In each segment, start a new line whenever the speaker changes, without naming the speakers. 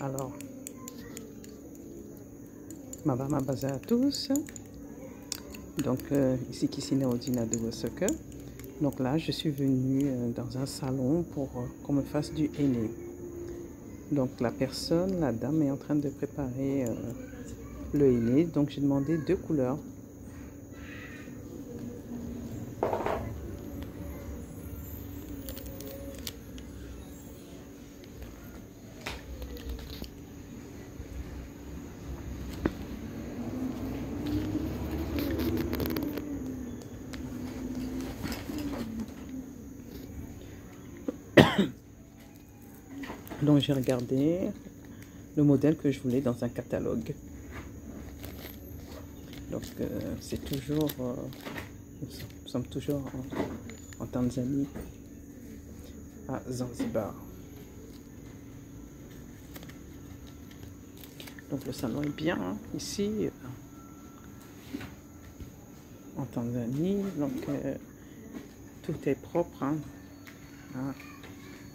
Alors, Mabama Baza à tous. Donc, ici Kissina Odina de Wosaka. Donc là, je suis venue dans un salon pour qu'on me fasse du henné. Donc la personne, la dame est en train de préparer le henné. Donc j'ai demandé 2 couleurs. Donc j'ai regardé le modèle que je voulais dans un catalogue. Donc c'est toujours, nous sommes toujours en Tanzanie, à Zanzibar. Donc le salon est bien hein, ici en Tanzanie. Donc tout est propre. Hein.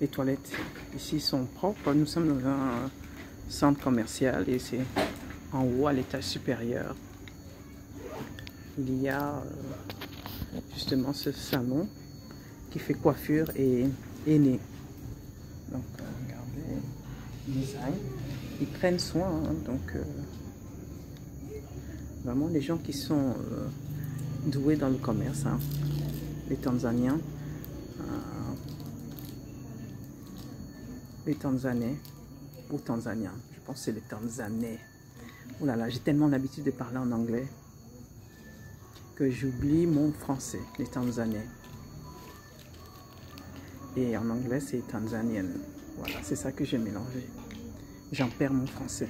Les toilettes ici sont propres. Nous sommes dans un centre commercial et c'est en haut à l'étage supérieur. Il y a justement ce salon qui fait coiffure et henné. Donc regardez, design. Ils prennent soin. Hein, donc vraiment les gens qui sont doués dans le commerce, hein, les Tanzaniens. Les Tanzanais ou Tanzaniens, je pense que c'est les Tanzanais. Oh là là, j'ai tellement l'habitude de parler en anglais que j'oublie mon français, les Tanzanais. Et en anglais, c'est Tanzanian. Voilà, c'est ça que j'ai mélangé. J'en perds mon français.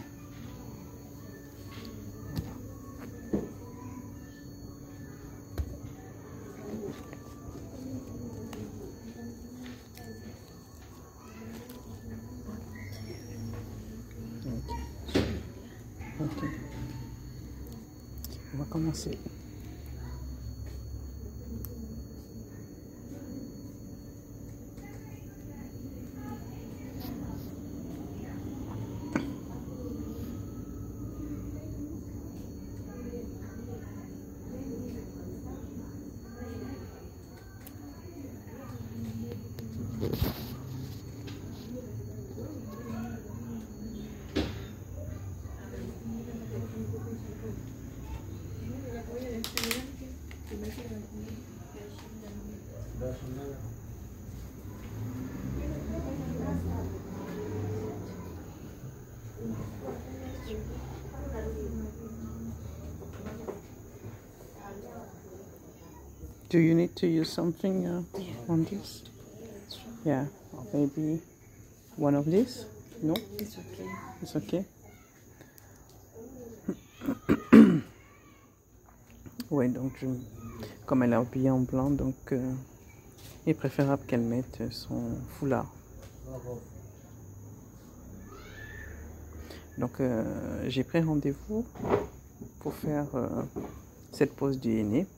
Ok, on va commencer. Do you need to use something on this? Yeah, or maybe one of these? No?
It's okay.
It's okay? Ouais, donc comme elle est habillée en blanc, donc il est préférable qu'elle mette son foulard. Donc j'ai pris rendez-vous pour faire cette pose du henné.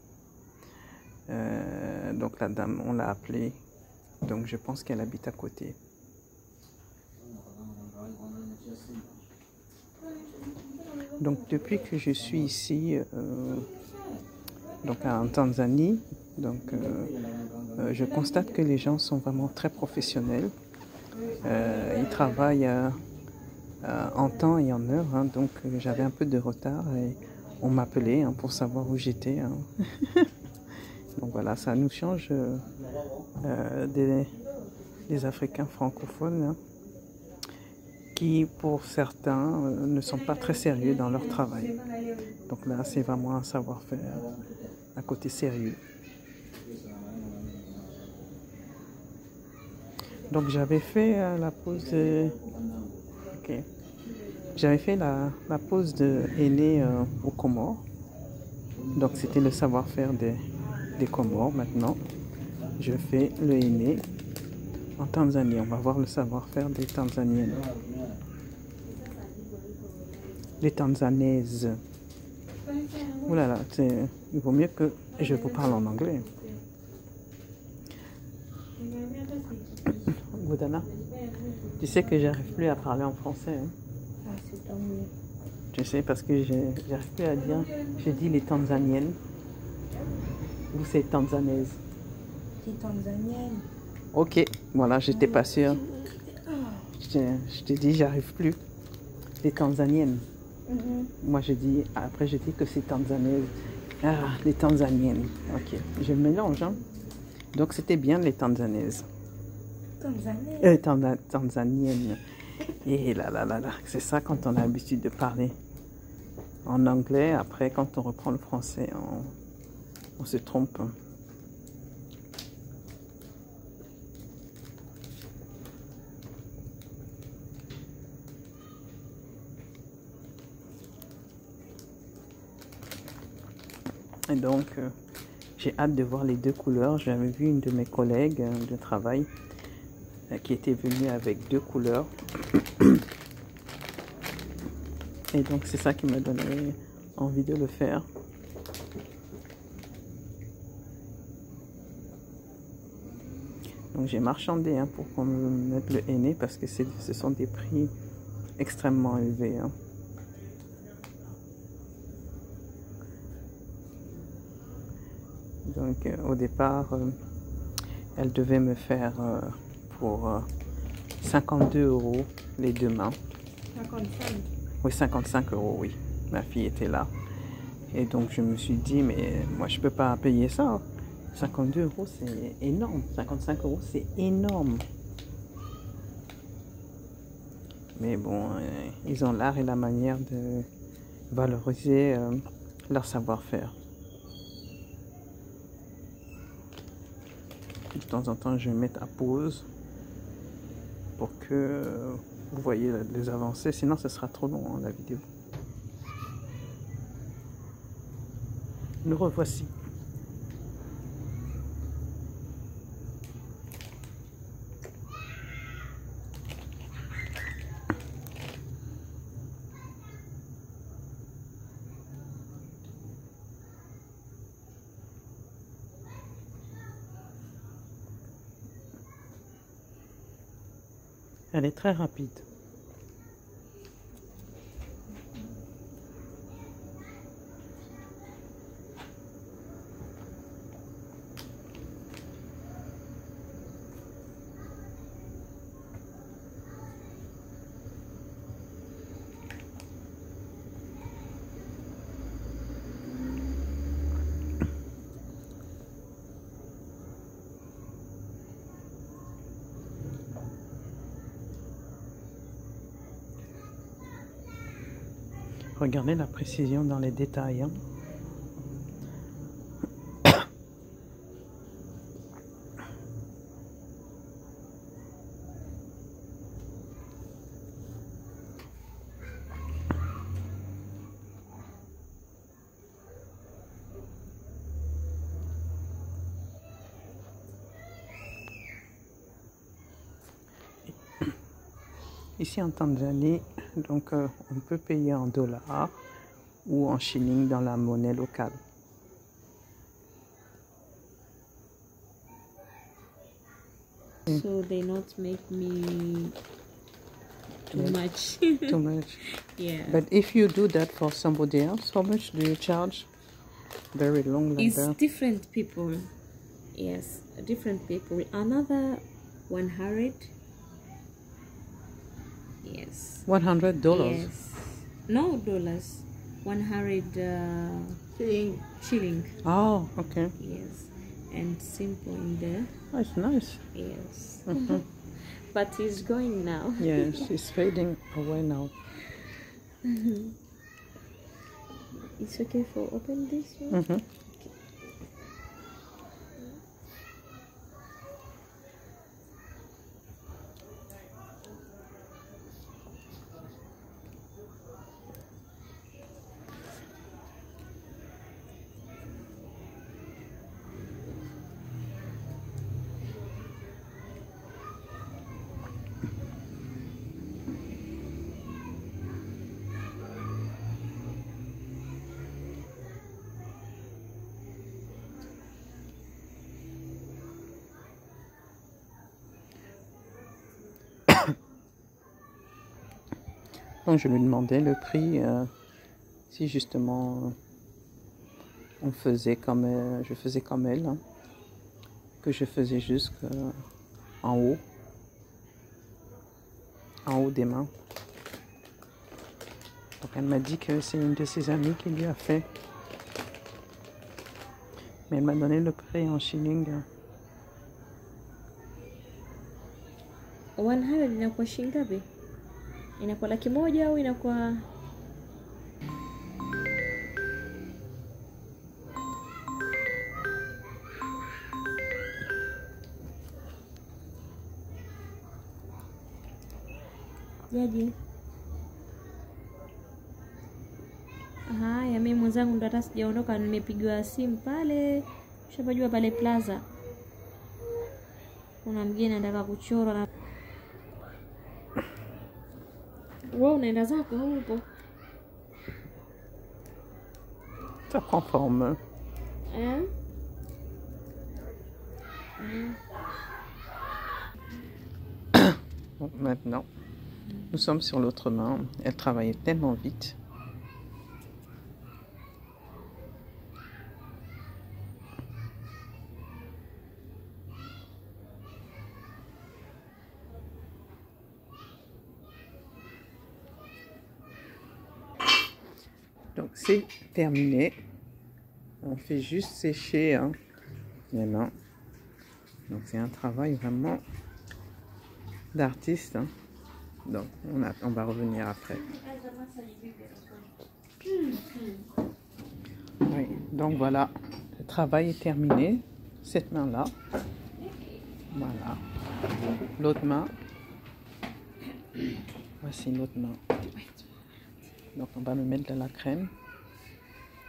Donc la dame, on l'a appelée, donc je pense qu'elle habite à côté. Donc depuis que je suis ici, donc en Tanzanie, donc je constate que les gens sont vraiment très professionnels. Ils travaillent en temps et en heure, hein, donc j'avais un peu de retard et on m'appelait hein, pour savoir où j'étais. Hein. Donc voilà, ça nous change des Africains francophones hein, qui, pour certains, ne sont pas très sérieux dans leur travail. Donc là, c'est vraiment un savoir-faire, un côté sérieux. Donc j'avais fait la pose de... Okay. J'avais fait la pose de henné aux Comores. Donc c'était le savoir-faire des Comores. Maintenant, je fais le henné en Tanzanie. On va voir le savoir-faire des Tanzaniennes. Les Tanzanaises. Oh là là, il vaut mieux que je vous parle en anglais. Goudana, tu sais que j'arrive plus à parler en français. Hein?
c'est tant mieux.
Je sais parce que j'arrive plus à dire. J'ai dit les Tanzaniennes. Ou c'est tanzanaise.
C'est tanzanienne.
Ok, voilà, j'étais pas sûre. Je te dis, j'arrive plus. Les Tanzaniennes. Moi, après, je dis que c'est tanzanaise. Ah, les Tanzaniennes. Ok, je mélange. Hein. Donc, c'était bien les Tanzanaises. Tanzaniennes. Et là. C'est ça quand on a l'habitude de parler en anglais. Après, quand on reprend le français, on se trompe. Et donc, j'ai hâte de voir les deux couleurs. J'avais vu une de mes collègues de travail qui était venue avec deux couleurs. Et donc, c'est ça qui m'a donné envie de le faire. Donc, j'ai marchandé hein, pour qu'on me mette le henné parce que ce sont des prix extrêmement élevés. Hein. Donc, au départ, elle devait me faire pour 52 € les deux mains.
55.
Oui, 55 €, oui. Ma fille était là. Et donc, je me suis dit, mais moi, je peux pas payer ça. 52 €, c'est énorme. 55 €, c'est énorme. Mais bon, ils ont l'art et la manière de valoriser leur savoir-faire. De temps en temps, je vais mettre à pause pour que vous voyez les avancées. Sinon, ce sera trop long hein, la vidéo. Nous revoici. Elle est très rapide. Regardez la précision dans les détails. Hein. Ici en Tanzanie, donc on peut payer en dollars ou en shillings dans la monnaie locale.
So they not make me too much.
Too much.
Yeah.
But if you do that for somebody else, how much do you charge? Very long like
It's
that.
different people. Yes, different people. Another 100. Yes.
$100.
Yes. No dollars. 100 shilling.
Oh, okay.
Yes. And simple in there.
That's nice.
Yes. But it's going now.
Yes, it's fading away now.
It's okay for open this one?
Donc je lui demandais le prix, si justement on faisait comme je faisais comme elle, hein, que je faisais jusqu'en haut des mains. Donc elle m'a dit que c'est une de ses amies qui lui a fait. Mais elle m'a donné le prix en shilling.
100 inakuwa shilingi ngapi? Inakuwa 100,000 au inakuwa jaji? Haya, mimi mwenzangu ndo hata sijaondoka, nimepigiwa simu pale, ushapajua pale plaza kuna mgeni anataka kuchora na wewe unaenda zako huko.
Ça prend forme. Bon, maintenant, nous sommes sur l'autre main. Elle travaillait tellement vite. Donc c'est terminé. On fait juste sécher, hein, les mains. Donc c'est un travail vraiment d'artiste, hein. Donc on va revenir après. Oui, donc voilà, le travail est terminé. Cette main là, voilà. L'autre main, voici l'autre main. Donc on va me mettre de la crème.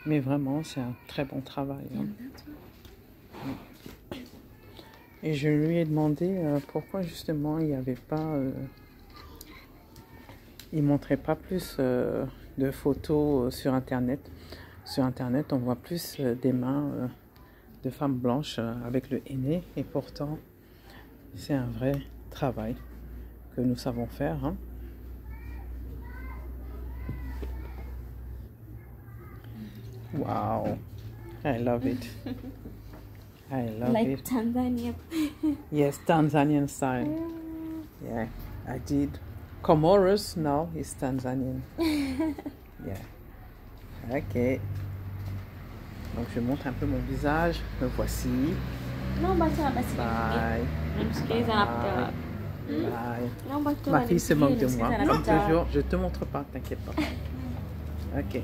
Mais vraiment, c'est un très bon travail, hein. Et je lui ai demandé pourquoi justement il n'y avait pas... il ne montrait pas plus de photos sur Internet. Sur Internet, on voit plus des mains de femmes blanches avec le henné. Et pourtant, c'est un vrai travail que nous savons faire, hein. Wow, I love it. I love
like
it.
Tanzania.
Yes, Tanzanian style. Yeah, I did. Comoros now is Tanzanian. Yeah. Ok. Donc je montre un peu mon visage. Me voici.
Naomba sana basi.
Bye.
Namsikiliza anapita.
Bye.
Naomba tu
Ma fille se moque de moi.
nimsikilize
Non,
anapita.
je te montre pas, t'inquiète pas. Ok.